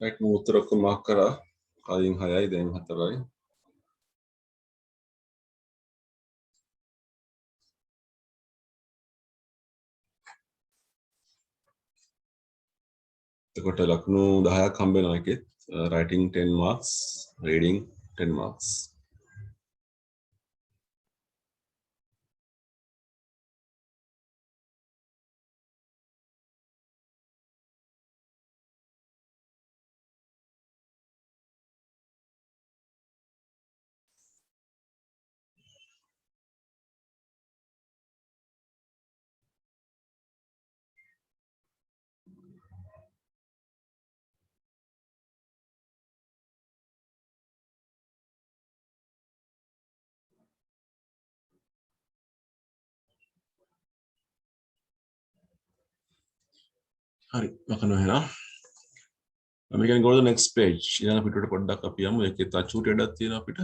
right මම උත්තර ඔක්කොම මාක් කරා කලින් 6යි දැන් 4යි එතකොට ලකුණු 10ක් හම්බ වෙනවා එකෙත් writing 10 marks reading 10 marks හරි මකනවා එහෙනම් we can go to the next page ඊළඟ පිටුවට පොඩ්ඩක් අපි යමු ඒකේ තචුට එකක් තියෙනවා අපිට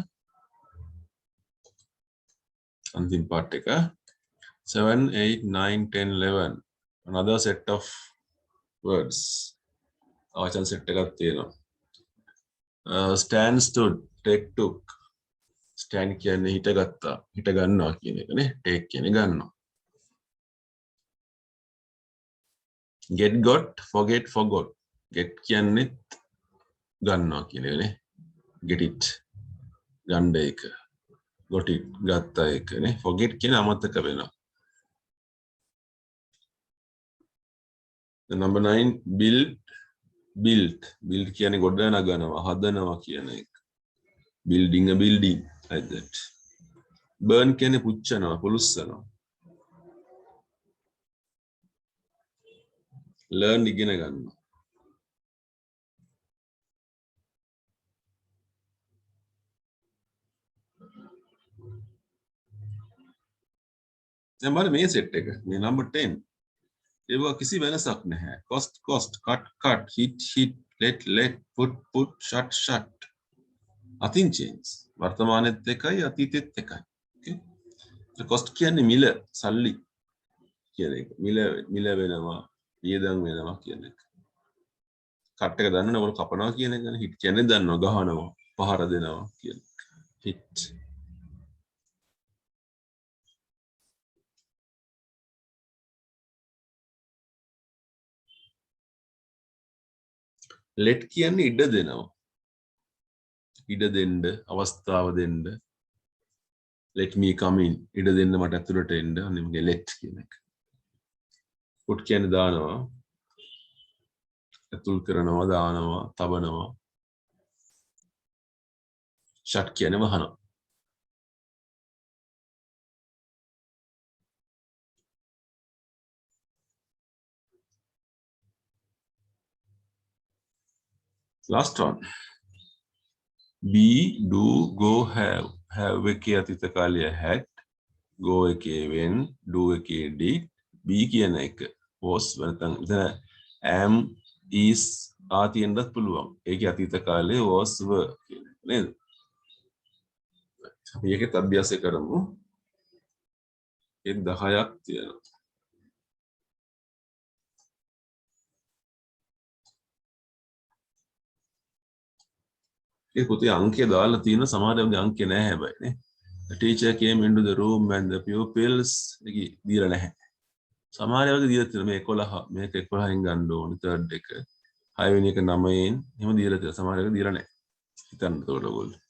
අන්තිම part එක 7 8 9 10 11 another set of words වචන set එකක් තියෙනවා stand stood take took stand කියන්නේ හිටගත්තා හිට ගන්නවා කියන එක නේ take කියන්නේ ගන්නවා get got forget forgot get කියන්නේ ගන්නවා කියන එක නේ get it ගන්න එක got it ගත්තා එක නේ forget කියන්නේ අමතක වෙනවා the number 9 build කියන්නේ ගොඩ නගනවා හදනවා කියන එක building a building like that burn කියන්නේ පුච්චනවා පුලුස්සනවා learn ඉගෙන ගන්නවා දැන් බලන්න මේ සෙට් එක මේ number 10 ඒවා කිසි වෙනසක් නැහැ cost cut hit let put shut nothing change වර්තමානෙත් එකයි අතීතෙත් එකයි okay cost කියන්නේ මිල සල්ලි කියන එක මිල වෙනවා වියදම් වෙනවා කියන එක cut එක දන්නවනේ ඔයගොල්ලෝ කපනවා කියන එකනේ hit කියන්නේ දන්නවා ගහනවා පහර දෙනවා කියන එක hit let කියන්නේ ඉඩ දෙනවා ඉඩ දෙන්න අවස්ථාව දෙන්න let me come in ඉඩ දෙන්න මට ඇතුළට එන්න අනිමගේ let කියන එක put කියන්නේ දානවා ඇතුල් කරනවා දානවා තබනවා shut කියන්නේ වහනවා last one be do go have එකේ අතීත කාලය had go එකේ when do එකේ did be කියන එක was නැත්නම් එතන am is are තියෙන්නත් පුළුවන් ඒකේ අතීත කාලේ was were කියන එක නේද අපි ඒකත් අභ්‍යාසය කරමු ඒ 10ක් තියෙනවා ඒ පුතේ අංකය දාලා තියෙන සමහරවගේ අංකය නැහැ හැබැයි නේ the teacher came into the room and the pupils දීලා නැහැ සමහරවගේ දීලා තියෙනවා මේ 11 මේක 11න් ගන්න ඕනේ third එක 6 වෙනි එක 9න් එහෙම දීලා තියෙනවා සමහරවගේ දීලා නැහැ හිතන්න එතකොට ඔයගොල්ලෝ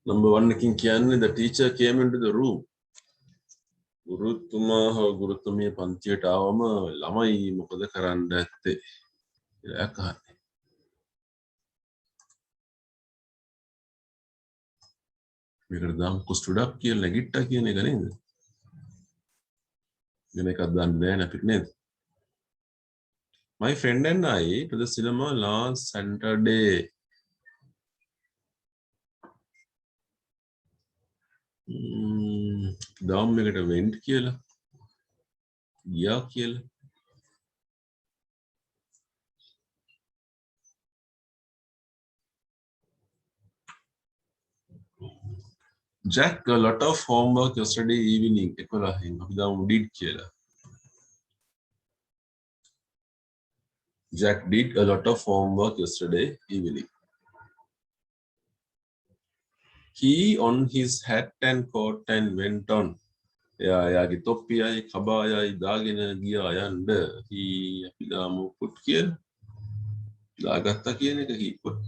Number one, the teacher came into the room. ගුරුතුමා හෝ ගුරුතුමිය පන්තියට ආවම ළමයි මොකද කරන්න ඇත්තේ කියලා අහන්නේ. මේකට දාමුකෝ stood up කියලා නැගිට්ටා කියන එක නේද? වෙන එකක් දාන්න බෑනේ අපිට නේද? My friend and I to the cinema last Saturday. දාම් එකට went කියලා ගියා කියලා. Jack a lot of homework yesterday evening. 11 අපි දාමු did කියලා. Jack did a lot of homework yesterday evening. He on his hat and coat and went on. එයාගේ තොප්පියයි කබායයි දාගෙන ගියා යන්න. He අපි දාමු put කියලා. දාගත්තා කියන එක he put.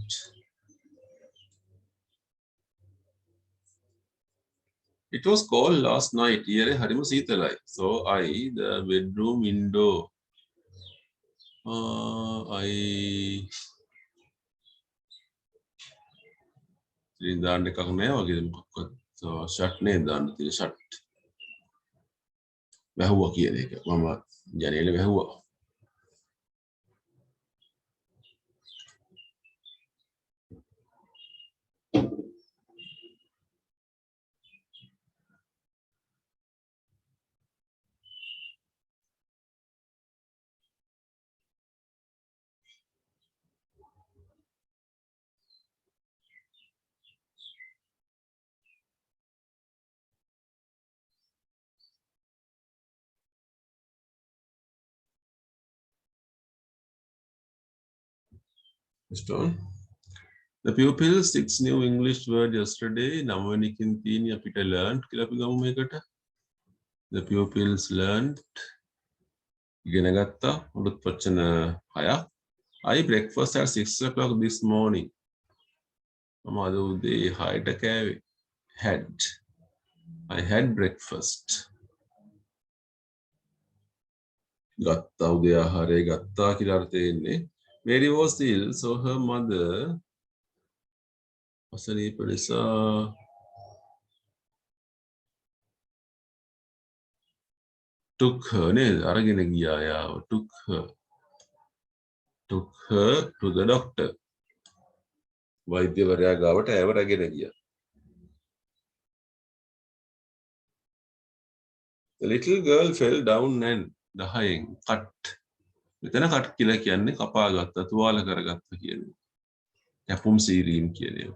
It was cold last night. ඊයේ හරිම සීතලයි. So I the bedroom window. I ඉතින් දාන්න එකක් නෑ වගේ මොකක්වත්. So shut නේ දාන්න තියෙන්නේ shut. වැහුවා කියන එක. මම ජනේලෙ වැහුවා. Stone. The pupils 6 new English word yesterday. නවනිකින් තියෙන්නේ අපිට learned කියලා අපි ගමු මේකට. The pupils learned ඉගෙන ගත්තා. උඩත් වචන 6ක්. I breakfast at 6 o'clock this morning. මම අද උදේ 6ට කෑවේ. Had. I had breakfast. ගත්තා උදේ ආහාරය ගත්තා කියලා අර්ථය එන්නේ. Mary was ill, so her mother අසනීප නිසා took her නේද? අරගෙන ගියා යාව. Took her to the doctor. වෛද්‍යවරයා ගාවට ඇව රැගෙන ගියා. The little girl fell down and dying. Cut. මෙතන cut කියලා කියන්නේ කපා ගත්තා, තුවාල කරගත්තා කියන්නේ. කැපුම් සීරීම් කියන්නේ.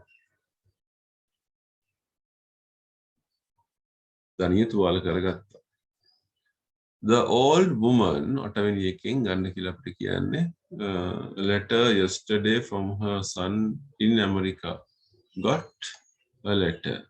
දණිය තුවාල කරගත්තා. The old woman අටවෙනි එකෙන් ගන්න කියලා අපිට කියන්නේ letter yesterday from her son in America. Got a letter.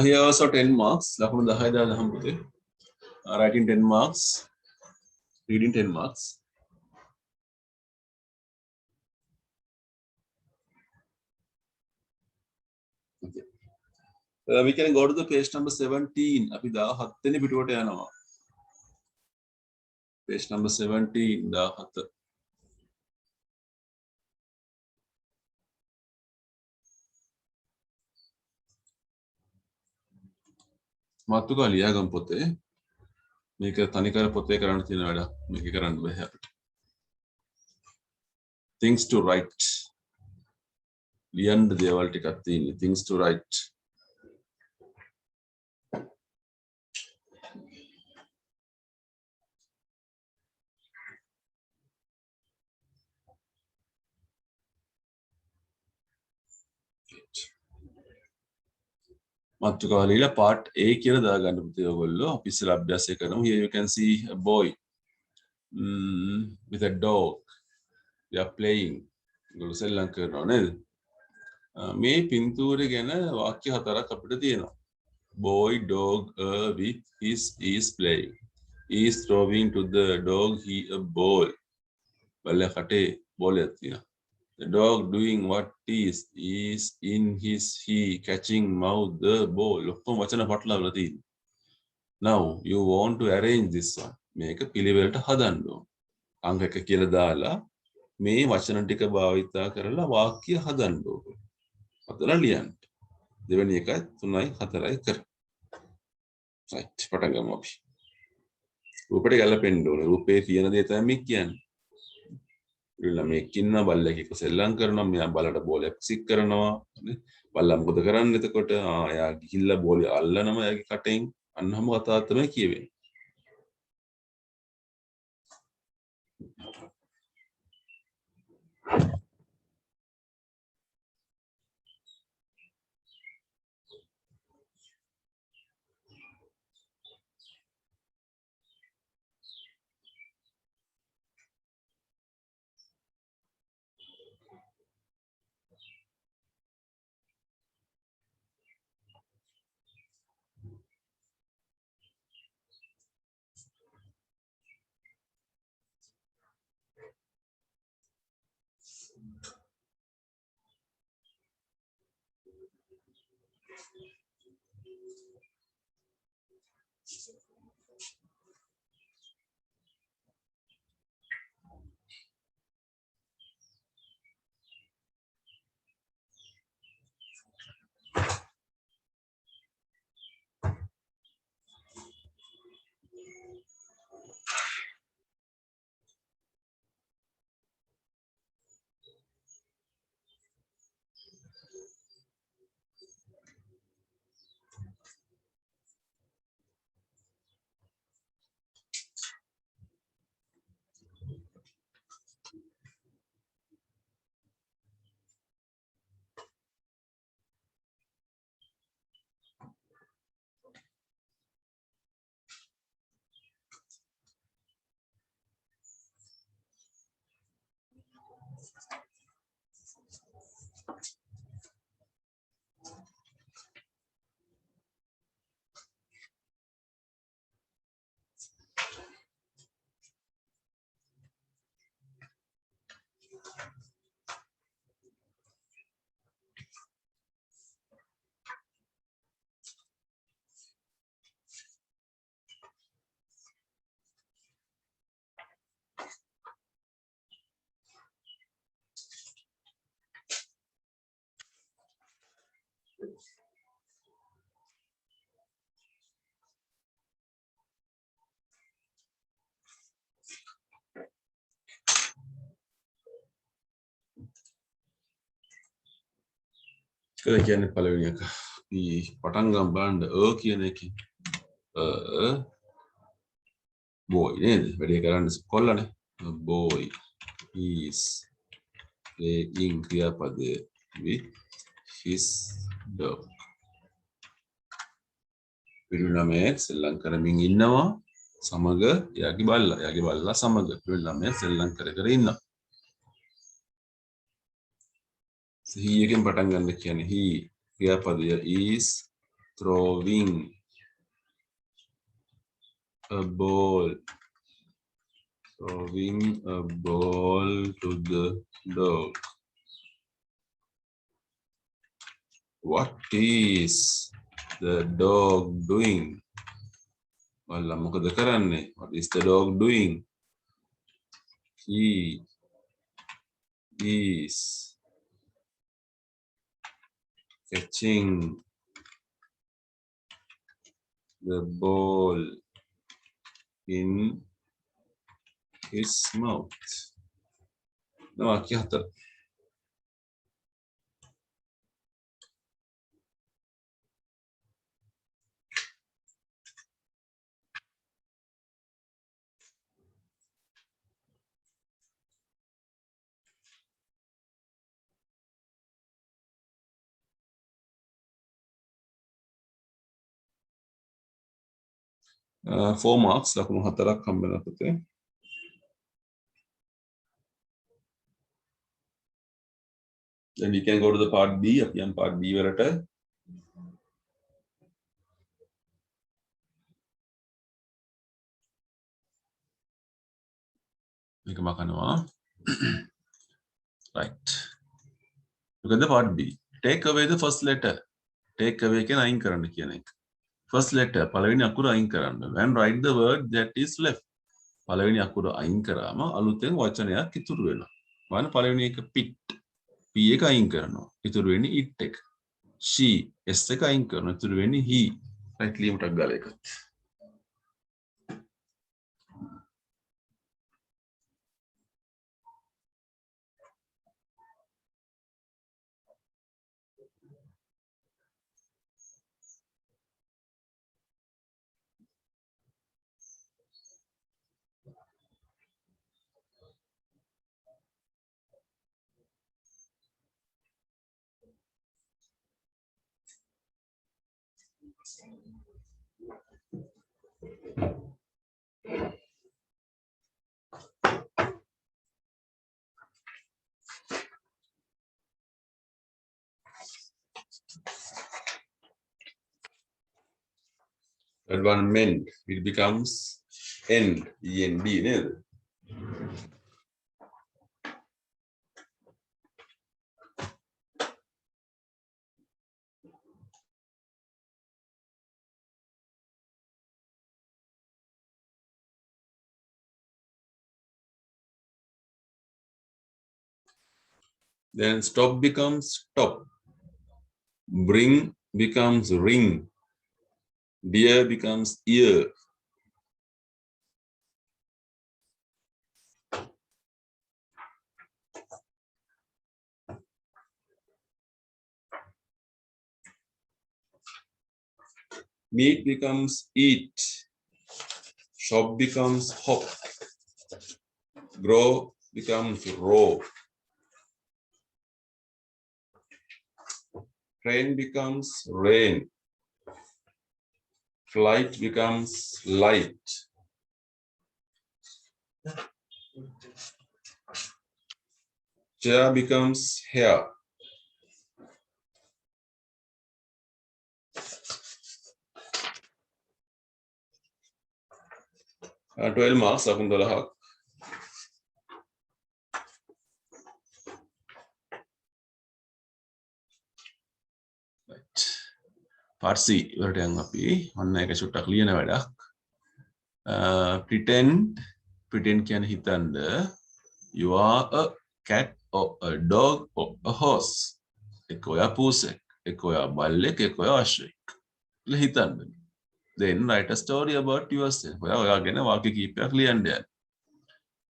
Here also 10 marks. ලකුණු 10 දාලා පුතේ. Writing 10 marks. Reading 10 marks. Okay. We can go to the page number 17. අපි 17 වෙනි පිටුවට යනවා. Page number 17 17. මාතුකා ලියාගමු පොතේ. මේක තනිකර පොතේ කරන්න තියෙන වැඩක්. මේක කරන්න බෑ අපිට. Things to write. ලියන්න දේවල් ටිකක් තියෙන්නේ. Things to write. මාතෘකාව ලියලා part A කියලා දාගන්න පුතේ ඔයගොල්ලෝ. අපි ඉස්සෙල්ලා අභ්‍යාසය කරමු. Here you can see a boy with a dog. They are playing. ඔයගොල්ලෝ සෙල්ලම් කරනවා නේද? මේ පින්තූරය ගැන වාක්‍ය හතරක් අපිට තියෙනවා. Boy, dog, with his is playing. He is throwing to the dog he a ball. බල්ලා කටේ බෝලයක් තියෙනවා. The dog doing what is in his he catching mouth the ball. ඔක්කොම වචන පටලවලා තියෙනවා. Now you want to arrange this one. මේක පිළිවෙලට හදන්න ඕන. අංක 1 කියලා දාලා මේ වචන ටික භාවිතා කරලා වාක්‍ය හදන්න ඕන. හදලා ලියන්න. දෙවෙනි එකයි 3යි 4යි කර. right පටන් ගමු අපි. රූපෙට ගැලපෙන්න ඕනේ. රූපේ තියෙන දේ තමයි මේ කියන්නේ. ළමෙක් ඉන්න බල්ලෙක් එක්ක සෙල්ලම් කරනවා මෙයා බල්ලට බෝලයක් සික් කරනවා නේ බල්ලා මොකද කරන්නේ එතකොට එයා ගිහිල්ලා බෝලේ අල්ලනවා එයාගේ කටෙන් අන්න හැම කතාවක් තමයි කියවෙන්නේ කියලා කියන්නේ පළවෙනි එක. අපි පටන් ගමු බලන්න කියන එකේ boy නේද? වැඩේ කරන්නේ කොල්ලනේ. boy is playing ක්‍රියාපදය with his dog. පිරිමින් සෙල්ලම් කරමින් ඉන්නවා සමග එයාගේ බල්ලා සමග පිරිමින් සෙල්ලම් කර ඉන්නවා. he එකෙන් පටන් ගන්න කියන්නේ he ක්‍රියාපදය is throwing a ball to the dog. What is the dog doing? බල්ලා මොකද කරන්නේ? What is the dog doing? He is catching the ball in his mouth. वाक्य हतर 4 marks ලකුණු 4ක් හම්බ වෙනවා පුතේ. Then we can go to the part B. අපි යම් part B වලට. මේක මකනවා. Right. Look at the part B. Take away the first letter. Take away කියන අයින් කරන්න කියන එක. First letter පළවෙනි අකුර අයින් කරන්න. And write the word that is left. පළවෙනි අකුර අයින් කරාම අලුතෙන් වචනයක් ඉතුරු වෙනවා. බලන්න පළවෙනි එක pit. P එක අයින් කරනවා. ඉතුරු වෙන්නේ it එක. She S එක අයින් කරනවා. ඉතුරු වෙන්නේ he. right ලියමුටක් ගාලා එකත්. That one mend, it becomes end, E-N-D, නේද? Then stop becomes top. Bring becomes ring. Deer becomes ear. Meat becomes eat. Shop becomes hop. Grow becomes row. Train becomes rain. Flight becomes light. Chair becomes hair. Uh, 12 marks, ලකුණු 12ක්. Right. Part C වලට යන්න අපි. ඔන්න එක චුට්ටක් ලියන වැඩක්. Pretend කියන්නේ හිතන්න. You are a cat or a dog or a horse. එක්ක ඔයා පූසෙක්, එක්ක ඔයා බල්ලෙක්, එක්ක ඔයා අශ්වයෙක්. කියලා හිතන්න. Then write a story about yourself. ඔයා ගැන වාක්‍ය කීපයක් ලියන්න යන්න.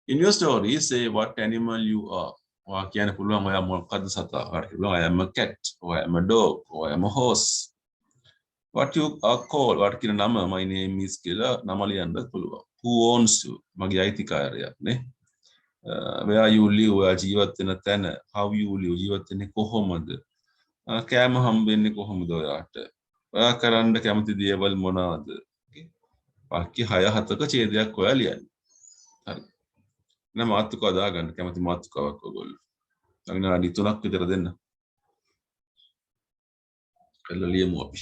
In your story, say what animal you are. ඔයා කියන්න පුළුවන් ඔයා මොකක්ද සතා. ඔයාට පුළුවන් I am a cat, or I am a dog, or I am a horse. What you are called. ඔයාට කියන නම my name is කියලා නම ලියන්නත් පුළුවන්. Who owns you? මගේ අයිතිකාරයක් නේ. Where you live. ඔයා ජීවත් වෙන තැන. How you live. ජීවත් වෙන්නේ කොහොමද? කෑම හම්බෙන්නේ කොහොමද ඔයාට? ඔයා කරන්න කැමති දේවල් මොනවාද? වාක්‍ය 6-7ක ඡේදයක් ඔයා ලියන්න. හරි. එහෙනම් මාතෘකාව දාගන්න කැමති මාතෘකාවක් ඔයගොල්ලෝ. විනාඩි 3ක් විතර දෙන්න. කළා ලියමු අපි.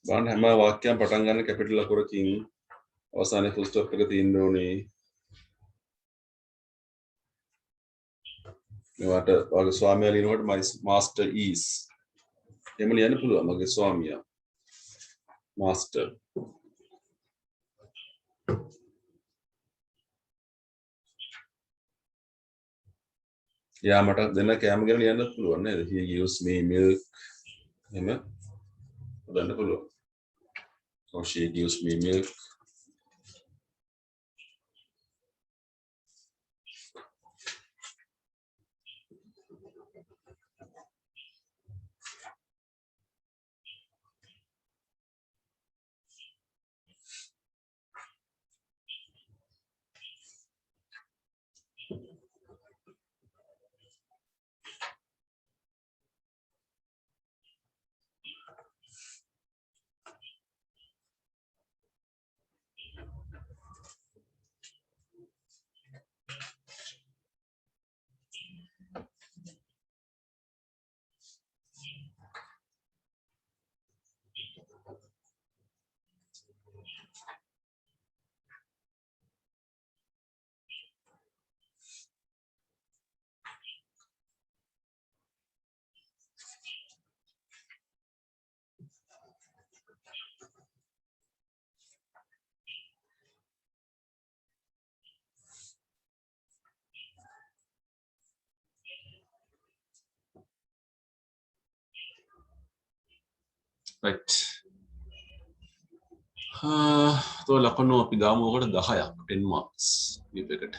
බලන්න හැම වාක්‍යයක්ම පටන් ගන්න කැපිටල් අකුරකින් අවසානයේ ෆුල් ස්ටොප් එක තියෙන්න ඕනේ. මේවට වගේ ස්වාමියා ලියනකොට my master is එහෙම ලියන්න පුළුවන් මගේ ස්වාමියා master. යා මට දෙන්න කැම ගැන ලියන්නත් පුළුවන් නේද? he gives me milk එහෙම හදන්න පුළුවන්. or she gives me milk. right. तो ලකුණු අපි දාමු ඔකට 10ක් 10 marks මේ එකට.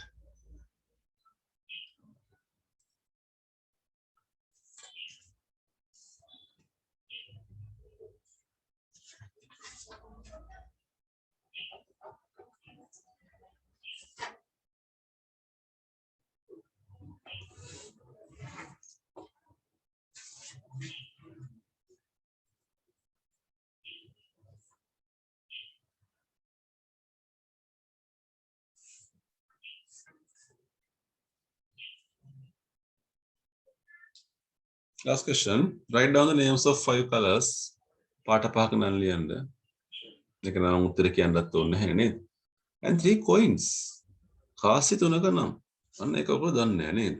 Last question. Write down the names of 5 colors. පාට පහක නම් ලියන්න. මේක නම් උත්තර කියන්නත් ඕනේ නැහැ නේද? And 3 coins. කාසි 3ක නම්. අන්න ඒක ඔයගොල්ලෝ දන්නේ නැහැ නේද?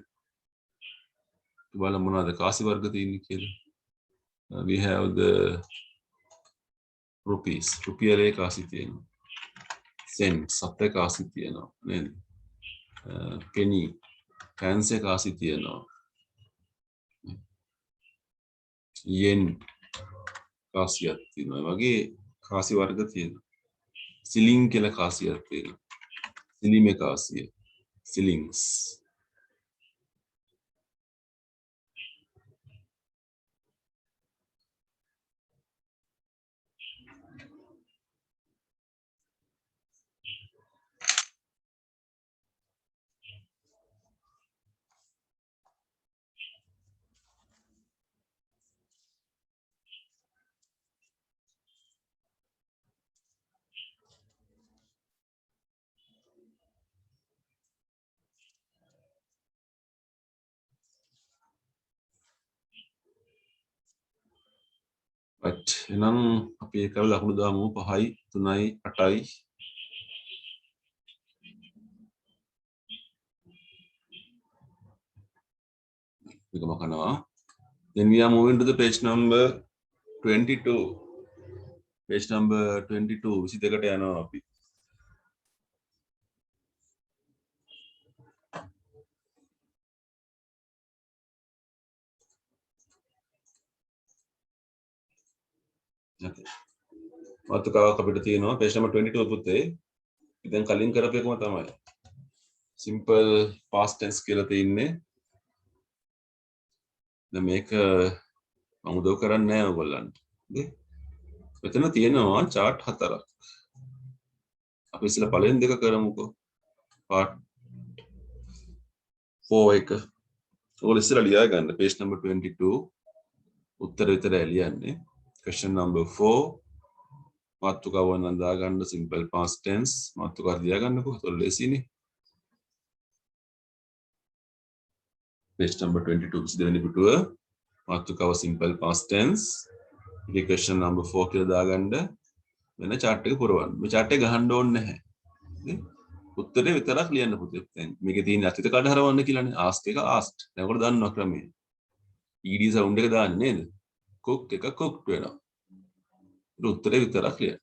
බලමු මොනවද කාසි වර්ග තියෙන්නේ කියලා. We have the rupees. රුපියලේ කාසි තියෙනවා. Cents. සතේ කාසි තියෙනවා නේද? penny. pence කාසි තියෙනවා. yen කාසියක් තියෙනවා. ඒ වගේ කාසි වර්ග තියෙනවා. සිලින් කියලා කාසියක් තියෙනවා. සිලිමේ කාසිය. සිලින්ස්. right එහෙනම් අපි ඒකව ලකුණු දාමු 5යි 3යි 8යි මේකම කරනවා. then we are moving to the page number 22 page number 22 22කට යනවා අපි. okay මාතෘකාවක් අපිට තියෙනවා page number 22 පුතේ. දැන් කලින් කරපු එකම තමයි. simple past tense කියලා තියෙන්නේ. දැන් මේක මම උදව් කරන්නේ නැහැ ඔයගොල්ලන්ට. හරි? මෙතන තියෙනවා chart 4ක්. අපි ඉස්සෙල්ලා පළවෙනි දෙක කරමුකෝ. part 4 එක. ඔයගොල්ලෝ ඉස්සෙල්ලා ලියා ගන්න page number 22 උත්තර විතරයි ලියන්නේ. question number 4 මාතෘකාව නම් දාගන්න simple past tense මාතෘකාව ලියා ගන්නකෝ. ඒක ලේසියිනේ. page number 22 දෙවෙනි පිටුව මාතෘකාව simple past tense. ඉතින් question number 4 කියලා දාගන්න වෙන chart එක පුරවන්න. මේ chart එක ගහන්න ඕනේ නැහැ. හරි? උත්තරේ විතරක් ලියන්න පුතේ. දැන් මේකේ තියෙන අතීත කඩ හරවන්න කියලානේ. ask එක asked. දැන් ඔකට දන්නවා ක්‍රමය. ed sound එක දාන්නේ නේද? cook එක cooked වෙනවා. උත්තරේ විතරක් ලියන්න.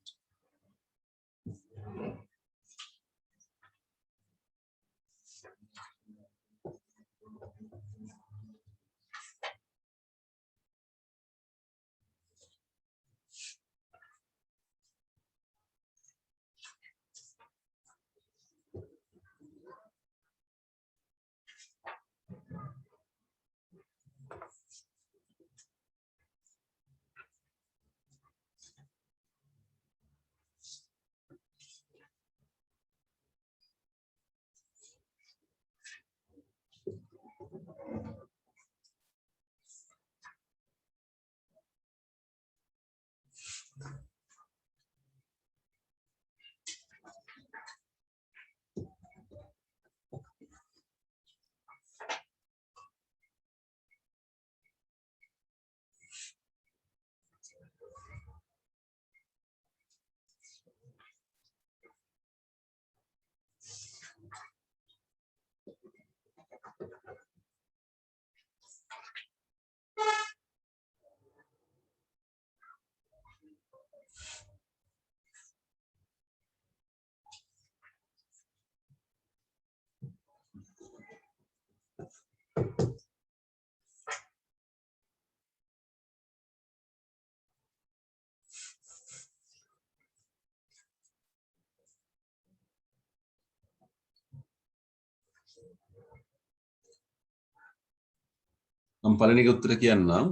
මම පළවෙනි එක උත්තර කියන්නම්.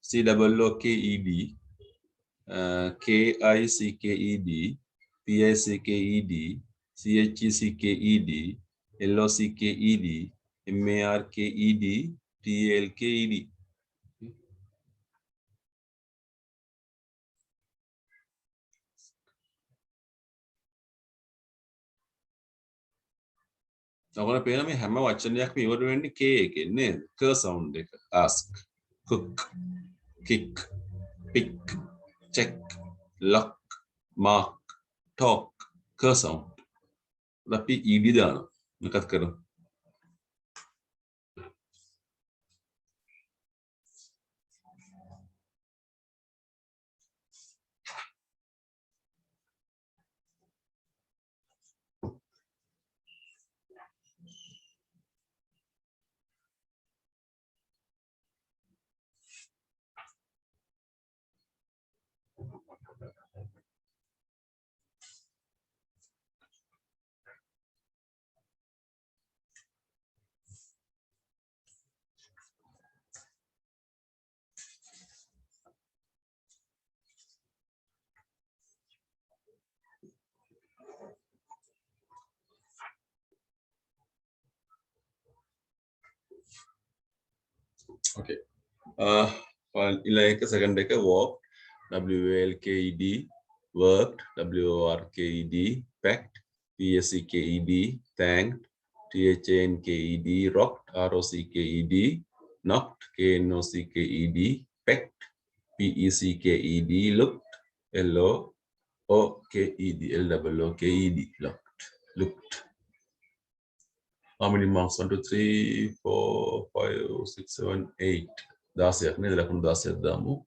COOKED KICKED PICKED CHECKED LOCKED MARKED TLKED. ඔයගොල්ලෝ පේන මේ හැම වචනයක්ම ඉවර වෙන්නේ K එකෙන් නේද? ක sound එක. ask, cook, kick, pick, check, lock, mark, talk, ක sound. අපි ed දානවා. මොකක්ද කරමු? Okay. Like second එක walked, WALKED, worked, WORKED, packed, PSCKED, thanked, THANKED, rocked, ROCKED, knocked, KNOCKED, packed, PECKED, looked, LOOKED, LOOKED, looked. How many marks? 1, 2, 3, 4, 5, 6, 7, 8. 10ක් නේද? ලකුණු 10ක් දාමු.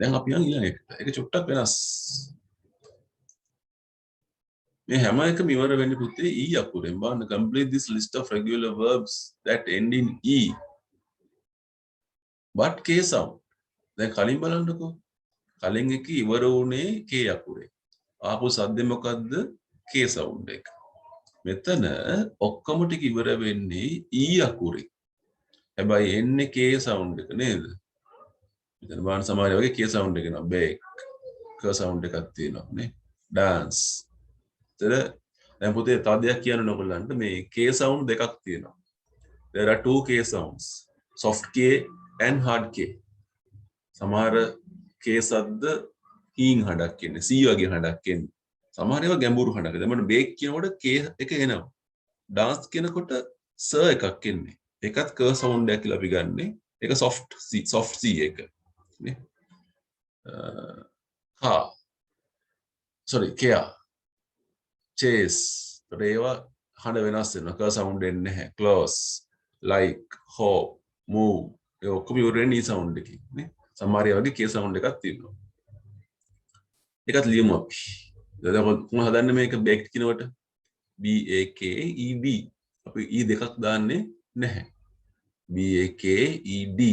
දැන් අපි යන් ඊළඟ එකට. ඒක චුට්ටක් වෙනස්. මේ හැම එකම ඉවර වෙන්නේ පුතේ E අකුරෙන්. බලන්න complete this list of regular verbs that end in E. but K sound. දැන් කලින් බලන්නකෝ. කලින් එක ඉවර වුණේ K අකුරේ. ආපු සද්දෙ මොකද්ද? K sound එක. මෙතන ඔක්කොම ටික ඉවර වෙන්නේ E අකුරේ. හැබැයි එන්නේ K sound එක නේද? මෙතන බලන්න සමහර වගේ K sound එක එනවා. bake. K sound එකක් තියෙනවා නේ. dance. දැන් පුතේ තව දෙයක් කියන්න ඕගොල්ලන්ට මේ K sound දෙකක් තියෙනවා. There are two K sounds. Soft K and hard K. සමහර K සද්ද හීන් හඬක් එන්නේ. C වගේ හඬක් එන්නේ. සමහර ඒවා ගැඹුරු හඬක්. දැන් මම බේක් කියනකොට K එක එනවා. dance කියනකොට ස එකක් එන්නේ. ඒකත් K sound එකක් කියලා අපි ගන්නෙ. ඒක soft C එක. නේ? car. sorry, care. chase. ඒවා හඬ වෙනස් වෙනවා. K sound එන්නේ නැහැ. close. like, hope, move. ඒ ඔක්කොම ඉවරෙන්නේ E sound එකකින් නේ. සමහර ඒවා වගේ K sound එකක් තියෙනවා. ඒකත් ලියමු අපි. දැන් කොහොමද හදන්නේ මේක baked කියනකොට? B A K E D. අපි E දෙකක් දාන්නේ නැහැ. B A K E D.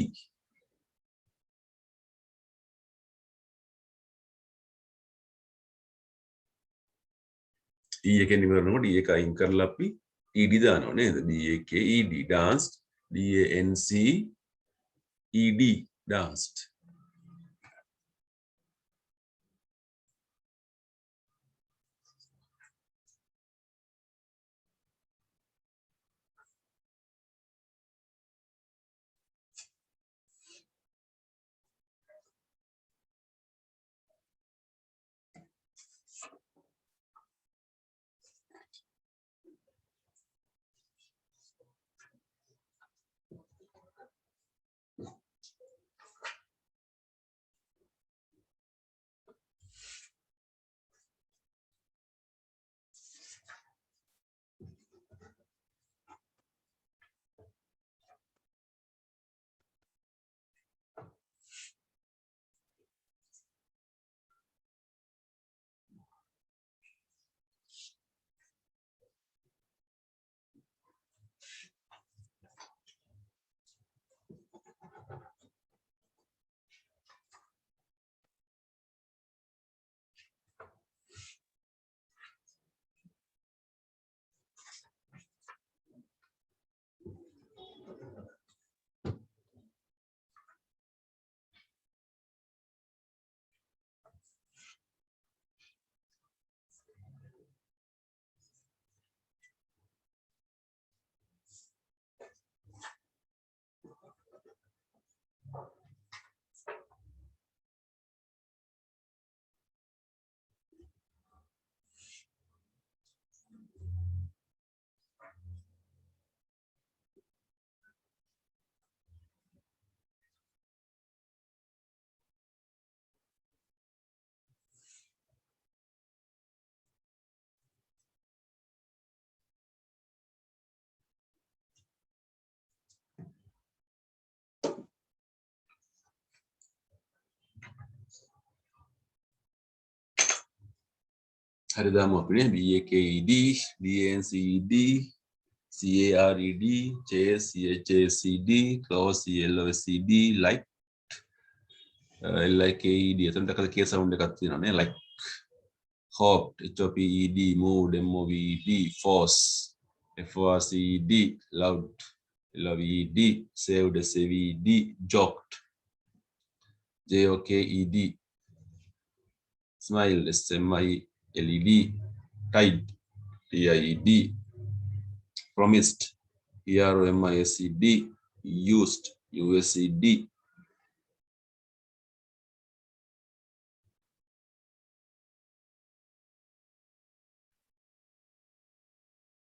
E එකෙන් ඉවර වෙනකොට E එක අයින් කරලා අපි ED දානවා නේද? B A K E D danced. D A N C E D danced. හරි දාමු අපි නේ B A K E D D A N C E D C A R E D chase C H A C D close C L O S E D like L I K E D එතනට කල K sound එකක් තියෙනවා නේ like hoped H O P E D moved M O V E D force F O R C E D loved L O V E D saved S A V E D joked J O K E D smile S M I LED, tide, TIED, promised, PROMISED, used, USED.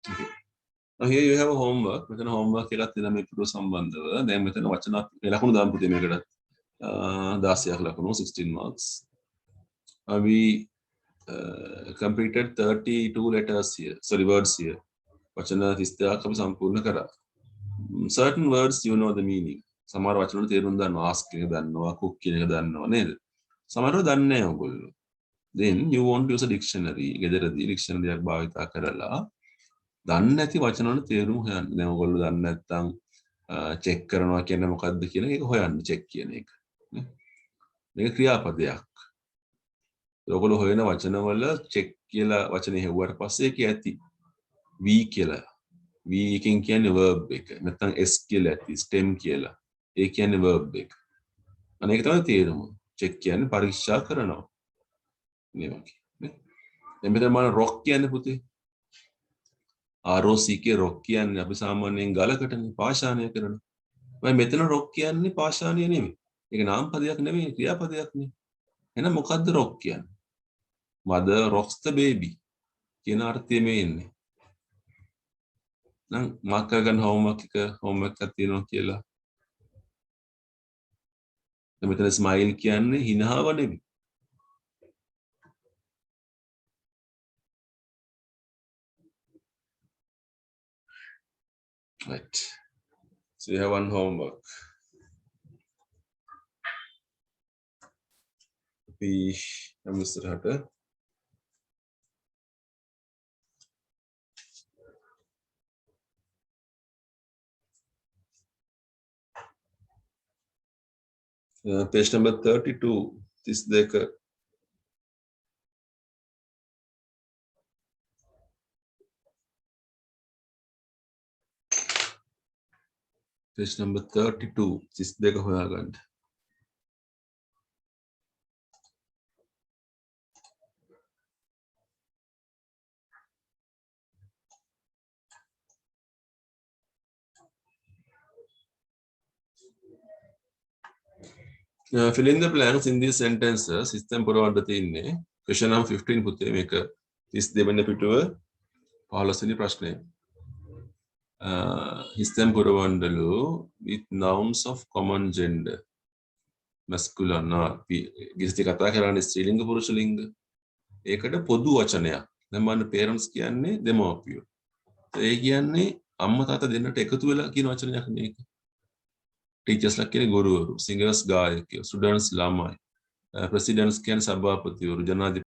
Okay. Now here you have a homework. මෙතන homework එකක් තියෙනවා මේ පිටු සම්බන්ධව. දැන් මෙතන වචන ලකුණු දාන්න පුතේ මේකට. 16ක් ලකුණු 16 marks. We completed 32 letters here. Sorry, words here. වචන 32ක් අපි සම්පූර්ණ කරා. Certain words you know the meaning. සමහර වචන වල තේරුම් දන්නවා. ask එක දන්නවා, cook කියන එක දන්නවා නේද? සමහරව දන්නේ නැහැ ඔයගොල්ලෝ. Then you want to use a dictionary. ගෙදරදී dictionary එකක් භාවිත කරලා දන්නේ නැති වචන වල තේරුම් හොයන්න. දැන් ඔයගොල්ලෝ දන්නේ නැත්නම් චෙක් කරනවා කියන්නේ මොකද්ද කියන එක හොයන්න චෙක් කියන එක. මේක ක්‍රියාපදයක්. ඔයගොල්ලෝ හොයන වචනවල චෙක් කියලා වචනේ හෙව්වට පස්සේ ඒක ඇති. V කියලා. V එකෙන් කියන්නේ verb එක. නැත්නම් S කියලා ඇති. stem කියලා. ඒ කියන්නේ verb එක. අනේක තමයි තේරුම. චෙක් කියන්නේ පරීක්ෂා කරනවා. මේ වගේ. නේ? දැන් මෙතන මම rock කියන්නේ පුතේ. ROCK rock කියන්නේ අපි සාමාන්‍යයෙන් ගලකටනේ පාෂාණය කරනවා. මෙතන rock කියන්නේ පාෂාණය නෙමෙයි. ඒක නාම පදයක් නෙමෙයි ක්‍රියාපදයක් නේ. එහෙනම් මොකද්ද rock කියන්නේ? mother rocks the baby කියන අර්ථය මේ ඉන්නේ. නම් මාක් කරගන්න homework එකක් තියෙනවා කියලා. දැන් මෙතන smile කියන්නේ හිනහව නෙමෙයි. Right. So you have one homework. අපි යමු ඉස්සරහට. Page number 32. 32. Page number 32. 32 හොයාගන්න. Fill in the blanks in these sentences. System පුරවන්න තියෙන්නේ. Question number 15 පුතේ මේක 32 වෙනි පිටුව 15 වෙනි ප්‍රශ්නය. System පුරවන්නලු with nouns of common gender. masculine ගිස්ති කතා කරන්නේ ස්ත්‍රීලිංග පුරුෂලිංග. ඒකට පොදු වචනයක්. දැන් මම parents කියන්නේ දෙමව්පියෝ. ඒ කියන්නේ අම්මා තාත්තා දෙන්නට එකතු වෙලා කියන වචනයක් නේ. टीचर्स කියන්නේ ගුරුවරු, singers ගායකයෝ, students ළමයි, presidents කියන්නේ සභාපතිවරු, ජනාධිපති